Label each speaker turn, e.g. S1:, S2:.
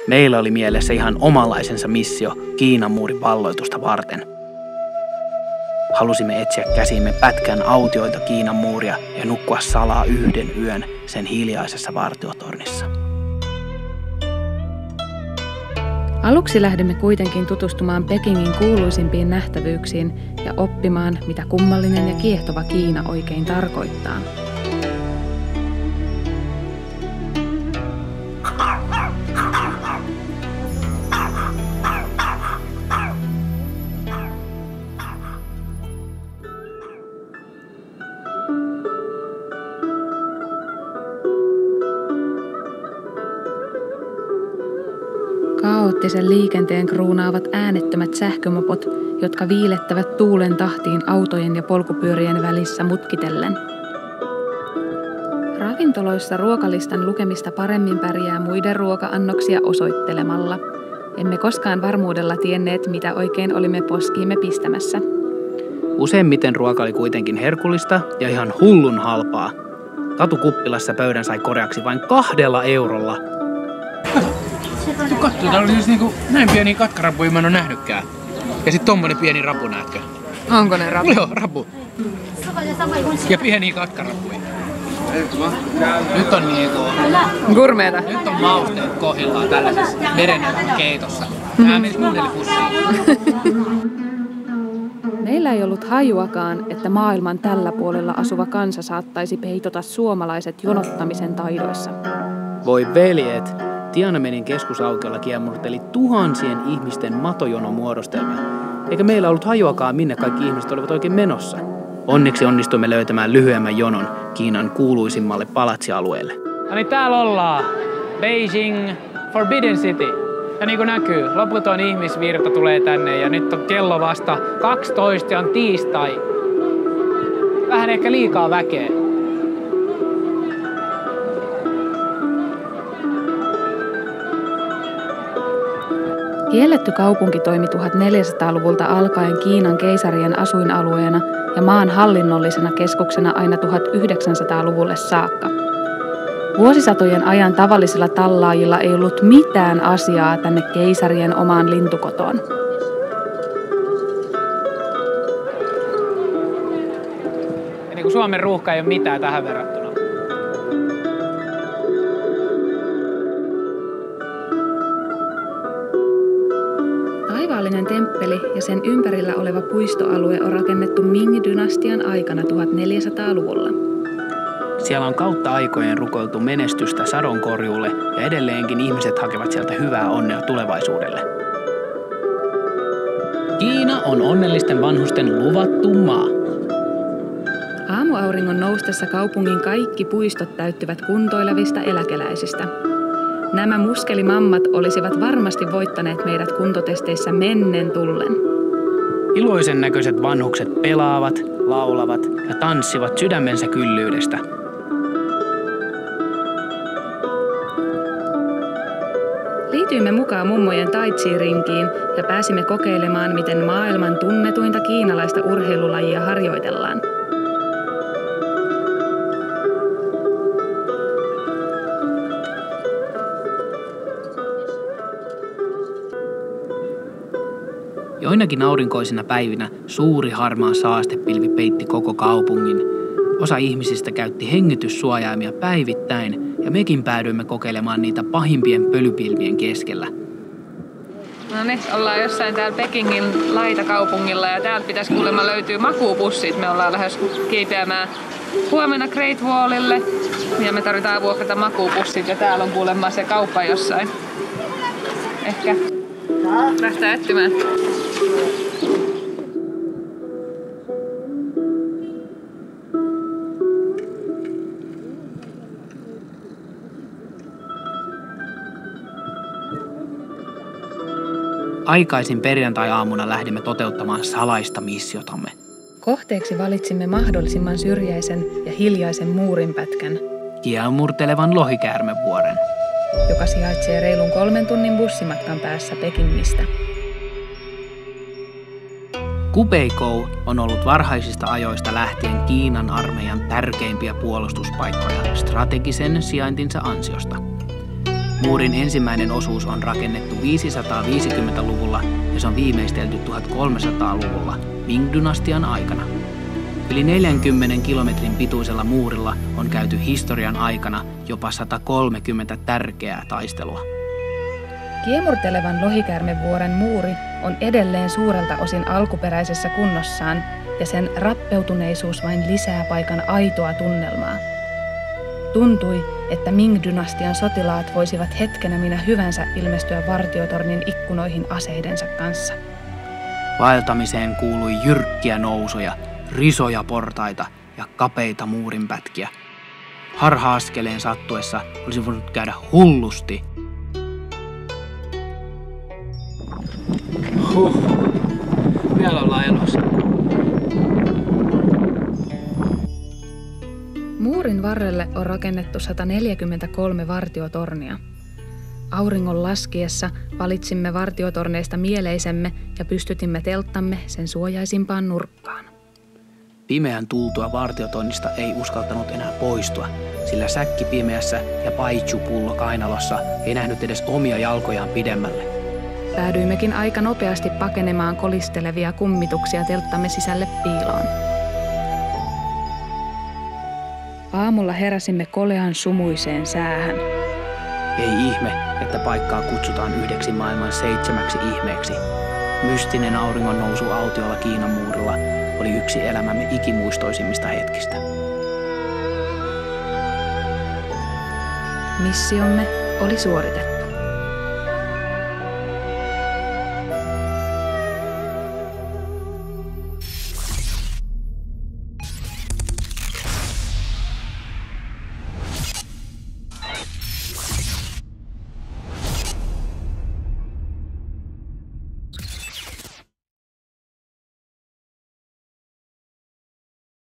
S1: Meillä oli mielessä ihan omanlaisensa missio Kiinan muurin valloitusta varten. Halusimme etsiä käsimme pätkän autioilta Kiinan muuria ja nukkua salaa yhden yön sen hiljaisessa vartiotornissa.
S2: Aluksi lähdimme kuitenkin tutustumaan Pekingin kuuluisimpiin nähtävyyksiin ja oppimaan, mitä kummallinen ja kiehtova Kiina oikein tarkoittaa. Kaoottisen liikenteen kruunaavat äänettömät sähkömopot, jotka viilettävät tuulen tahtiin autojen ja polkupyörien välissä mutkitellen. Ravintoloissa ruokalistan lukemista paremmin pärjää muiden ruoka-annoksia osoittelemalla. Emme koskaan varmuudella tienneet, mitä oikein olimme poskiimme pistämässä.
S1: Useimmiten ruoka oli kuitenkin herkullista ja ihan hullun halpaa. Tatu Kuppilassa pöydän sai koreaksi vain 2 eurolla.
S3: Katso, täällä oli siis niinku näin pieniä katkarapuja mä en oo nähnytkään. Ja sit tommonen pieni rapu, näetkö?
S2: Onko ne rapu?
S3: Joo, rapu. Ja pieniä katkarapuja. Nyt on niinku...
S2: Gourmeta.
S3: Nyt on mausteet kohillaan tällaisessa merenelämän keitossa. Tää menisi nuudelipussiin.
S2: Meillä ei ollut hajuakaan, että maailman tällä puolella asuva kansa saattaisi peitota suomalaiset jonottamisen taidoissa.
S1: Voi veljet, Tiananmenin keskusaukiolla kiemurteli tuhansien ihmisten matojonomuodostelmia, eikä meillä ollut hajuakaan, minne kaikki ihmiset olivat oikein menossa. Onneksi onnistuimme löytämään lyhyemmän jonon Kiinan kuuluisimmalle palatsialueelle.
S3: No niin, täällä ollaan. Beijing Forbidden City. Ja niin kuin näkyy, loputon ihmisvirta tulee tänne ja nyt on kello vasta 12 ja on tiistai. Vähän ehkä liikaa väkeä.
S2: Kielletty kaupunki toimi 1400-luvulta alkaen Kiinan keisarien asuinalueena ja maan hallinnollisena keskuksena aina 1900-luvulle saakka. Vuosisatojen ajan tavallisilla tallaajilla ei ollut mitään asiaa tänne keisarien omaan lintukotoon.
S3: Ja niin kuin Suomen ruuhka ei ole mitään tähän verrattuna.
S2: Taivaallinen temppeli ja sen ympärillä oleva puistoalue on rakennettu Ming-dynastian aikana 1400-luvulla.
S1: Siellä on kautta aikojen rukoiltu menestystä sadonkorjuulle ja edelleenkin ihmiset hakevat sieltä hyvää onnea tulevaisuudelle. Kiina on onnellisten vanhusten luvattu maa.
S2: Aamuauringon noustessa kaupungin kaikki puistot täyttyvät kuntoilevista eläkeläisistä. Nämä muskelimammat olisivat varmasti voittaneet meidät kuntotesteissä mennen tullen.
S1: Iloisen näköiset vanhukset pelaavat, laulavat ja tanssivat sydämensä kyllyydestä.
S2: Liityimme mukaan mummojen tai chi-rinkiin ja pääsimme kokeilemaan, miten maailman tunnetuinta kiinalaista urheilulajia harjoitellaan.
S1: Joinakin aurinkoisina päivinä suuri harmaa saastepilvi peitti koko kaupungin. Osa ihmisistä käytti hengityssuojaimia päivittäin ja mekin päädyimme kokeilemaan niitä pahimpien pölypilvien keskellä.
S2: No niin, ollaan jossain täällä Pekingin laitakaupungilla ja täältä pitäisi kuulemma löytyä makuupussit. Me ollaan lähes kiipeämään huomenna Great Wallille ja me tarvitaan vuokrata makuupussit ja täällä on kuulemma se kauppa jossain. Ehkä lähtee etsimään.
S1: Aikaisin perjantai-aamuna lähdimme toteuttamaan salaista missiotamme.
S2: Kohteeksi valitsimme mahdollisimman syrjäisen ja hiljaisen muurinpätkän,
S1: kiemurtelevan lohikäärmevuoren,
S2: joka sijaitsee reilun 3 tunnin bussimatkan päässä Pekingistä.
S1: Kupeikou on ollut varhaisista ajoista lähtien Kiinan armeijan tärkeimpiä puolustuspaikkoja strategisen sijaintinsa ansiosta. Muurin ensimmäinen osuus on rakennettu 550-luvulla ja se on viimeistelty 1300-luvulla Ming-dynastian aikana. Yli 40 kilometrin pituisella muurilla on käyty historian aikana jopa 130 tärkeää taistelua.
S2: Kiemurtelevan lohikäärmevuoren muuri on edelleen suurelta osin alkuperäisessä kunnossaan ja sen rappeutuneisuus vain lisää paikan aitoa tunnelmaa. Tuntui, että Ming-dynastian sotilaat voisivat hetkenä minä hyvänsä ilmestyä vartiotornin ikkunoihin aseidensa kanssa.
S1: Vaeltamiseen kuului jyrkkiä nousuja, risoja portaita ja kapeita muurinpätkiä. Harha-askeleen sattuessa olisi voinut käydä hullusti. Vielä ollaan elossa.
S2: Muurin varrelle on rakennettu 143 vartiotornia. Auringon laskiessa valitsimme vartiotorneista mieleisemme ja pystytimme telttamme sen suojaisimpaan nurkkaan.
S1: Pimeän tultua vartiotornista ei uskaltanut enää poistua, sillä säkki pimeässä ja paitsupullo kainalossa ei nähnyt edes omia jalkojaan pidemmälle.
S2: Päädyimmekin aika nopeasti pakenemaan kolistelevia kummituksia telttamme sisälle piiloon. Aamulla heräsimme kolean sumuiseen säähän.
S1: Ei ihme, että paikkaa kutsutaan yhdeksi maailman 7 ihmeeksi. Mystinen auringon nousu autiolla Kiinan muurilla oli yksi elämämme ikimuistoisimmista hetkistä.
S2: Missiomme oli suoritettu.